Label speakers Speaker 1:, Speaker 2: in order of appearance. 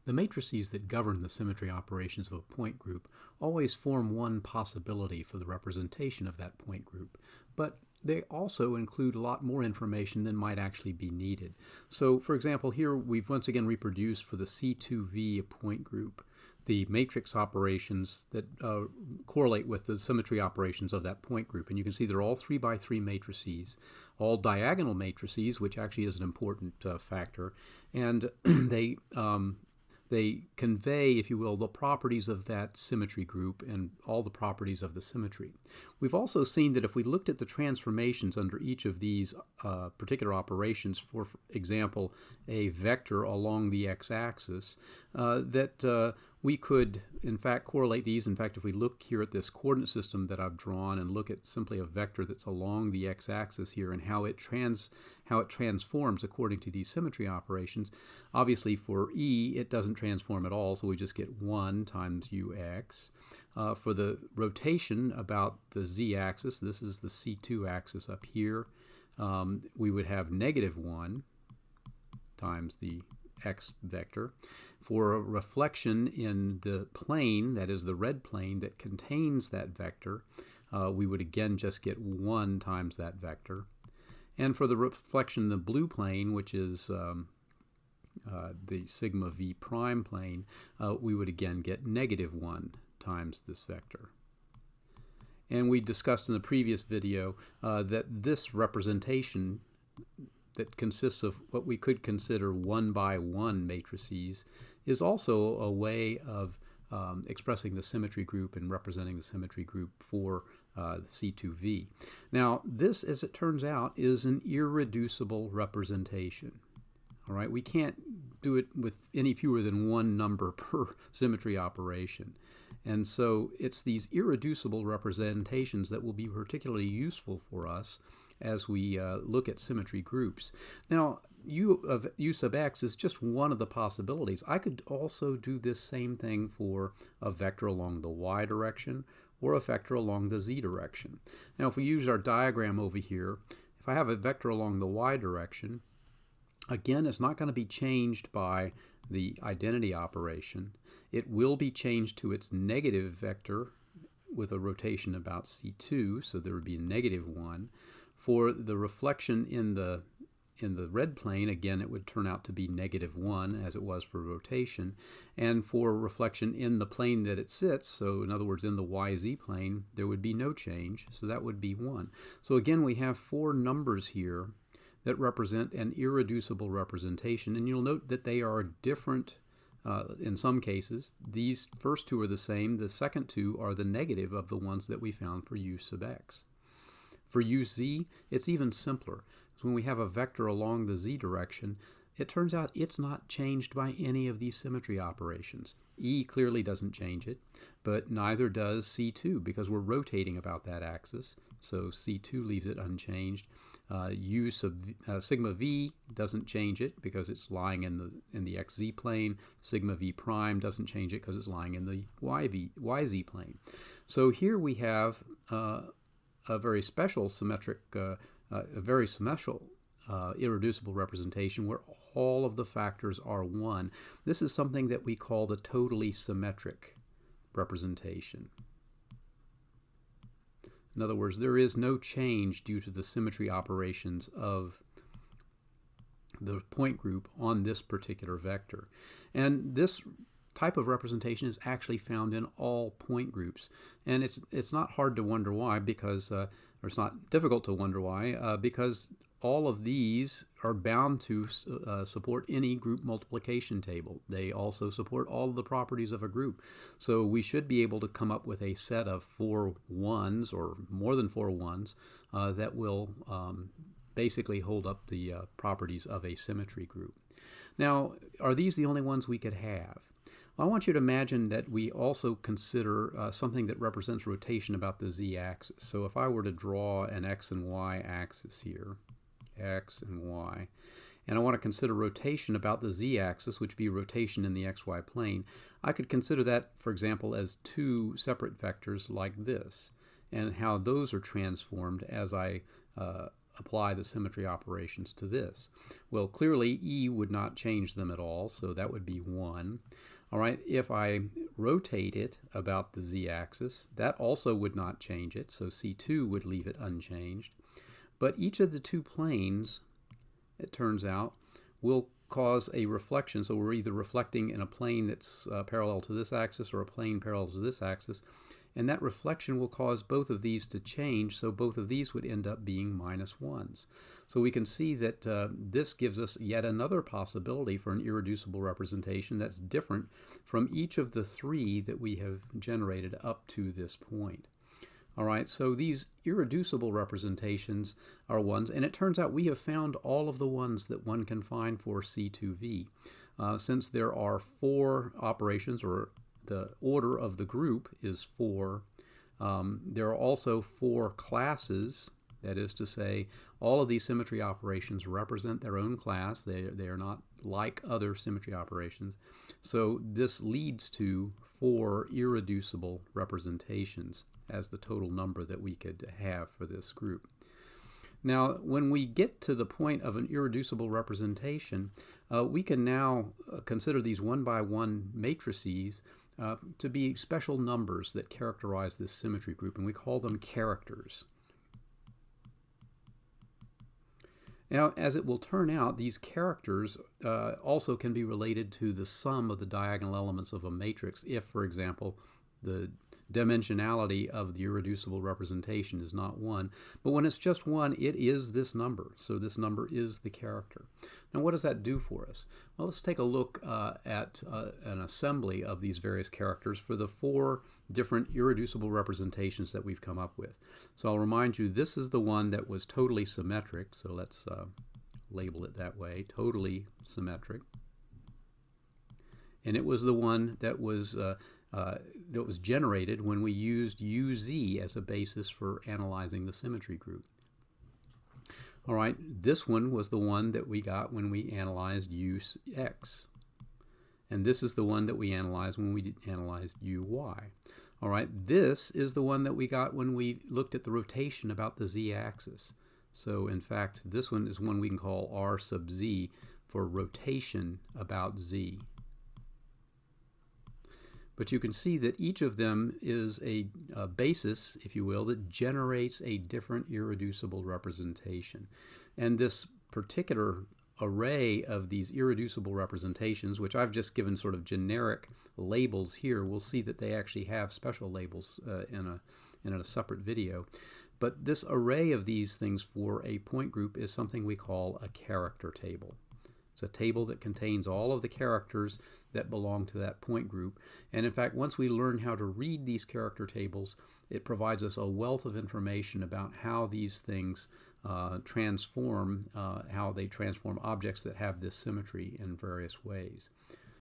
Speaker 1: The matrices that govern the symmetry operations of a point group always form one possibility for the representation of that point group, but they also include a lot more information than might actually be needed. So, for example, here we've once again reproduced for the C2V point group the matrix operations that correlate with the symmetry operations of that point group. And you can see they're all 3 by 3 matrices, all diagonal matrices, which actually is an important factor. And they convey, if you will, the properties of that symmetry group and all the properties of the symmetry. We've also seen that if we looked at the transformations under each of these particular operations, for example, a vector along the x-axis, that we could, in fact, correlate these. In fact, if we look here at this coordinate system that I've drawn and look at simply a vector that's along the x-axis here and how it transforms according to these symmetry operations, obviously for E, it doesn't transform at all, so we just get 1 times ux. For the rotation about the z-axis, this is the C2 axis up here, we would have -1 times the x vector. For a reflection in the plane, that is the red plane that contains that vector, we would again just get 1 times that vector. And for the reflection in the blue plane, which is the sigma v prime plane, we would again get -1 times this vector. And we discussed in the previous video that this representation that consists of what we could consider 1 by 1 matrices is also a way of expressing the symmetry group and representing the symmetry group for C2V. Now, this, as it turns out, is an irreducible representation. All right, we can't do it with any fewer than 1 number per symmetry operation. And so it's these irreducible representations that will be particularly useful for us as we look at symmetry groups. Now, u sub x is just one of the possibilities. I could also do this same thing for a vector along the y direction or a vector along the z direction. Now, if we use our diagram over here, if I have a vector along the y direction, again, it's not going to be changed by the identity operation. It will be changed to its negative vector with a rotation about C2, so there would be a -1. For the reflection in the red plane, again, it would turn out to be -1 as it was for rotation. And for reflection in the plane that it sits, so in other words in the YZ plane, there would be no change, so that would be 1. So again, we have 4 numbers here that represent an irreducible representation, and you'll note that they are different in some cases. These first 2 are the same. The second 2 are the negative of the ones that we found for u sub x. For uz, it's even simpler. So when we have a vector along the z direction, it turns out it's not changed by any of these symmetry operations. E clearly doesn't change it, but neither does C2 because we're rotating about that axis. So C2 leaves it unchanged. U sub sigma v doesn't change it because it's lying in the xz plane. Sigma v prime doesn't change it because it's lying in the yz plane. So here we have a very special irreducible representation where all of the factors are 1. This is something that we call the totally symmetric representation. In other words, there is no change due to the symmetry operations of the point group on this particular vector. And this type of representation is actually found in all point groups. And it's not hard to wonder why, because, or it's not difficult to wonder why, because all of these are bound to support any group multiplication table. They also support all of the properties of a group. So we should be able to come up with a set of 4 ones, or more than 4 ones, that will basically hold up the properties of a symmetry group. Now, are these the only ones we could have? Well, I want you to imagine that we also consider something that represents rotation about the z-axis. So if I were to draw an x and y axis here, x and y, and I want to consider rotation about the z-axis, which would be rotation in the xy plane, I could consider that, for example, as 2 separate vectors like this, and how those are transformed as I apply the symmetry operations to this? Well, clearly E would not change them at all, so that would be 1. All right, if I rotate it about the z-axis, that also would not change it, so C2 would leave it unchanged. But each of the two planes, it turns out, will cause a reflection. So we're either reflecting in a plane that's parallel to this axis or a plane parallel to this axis. And that reflection will cause both of these to change, so both of these would end up being -1s. So we can see that this gives us yet another possibility for an irreducible representation that's different from each of the 3 that we have generated up to this point. All right, so these irreducible representations are ones, and it turns out we have found all of the ones that one can find for C2V. Since there are 4 operations, or the order of the group is 4, there are also 4 classes. That is to say, all of these symmetry operations represent their own class. They are not like other symmetry operations. So this leads to 4 irreducible representations as the total number that we could have for this group. Now, when we get to the point of an irreducible representation, we can now consider these 1-by-1 matrices to be special numbers that characterize this symmetry group, and we call them characters. Now, as it will turn out, these characters also can be related to the sum of the diagonal elements of a matrix if, for example, the dimensionality of the irreducible representation is not 1. But when it's just 1, it is this number. So this number is the character. Now, what does that do for us? Well, let's take a look at an assembly of these various characters for the 4 different irreducible representations that we've come up with. So I'll remind you, this is the one that was totally symmetric. So let's label it that way, totally symmetric. And it was the one that was generated when we used UZ as a basis for analyzing the symmetry group. All right, this one was the one that we got when we analyzed UX. And this is the one that we analyzed when we analyzed UY. All right, this is the one that we got when we looked at the rotation about the z-axis. So in fact, this one is one we can call R sub z for rotation about z. But you can see that each of them is a basis, if you will, that generates a different irreducible representation. And this particular array of these irreducible representations, which I've just given sort of generic labels here, we'll see that they actually have special labels in a separate video. But this array of these things for a point group is something we call a character table. It's a table that contains all of the characters that belong to that point group. And in fact, once we learn how to read these character tables, it provides us a wealth of information about how these things transform, how they transform objects that have this symmetry in various ways.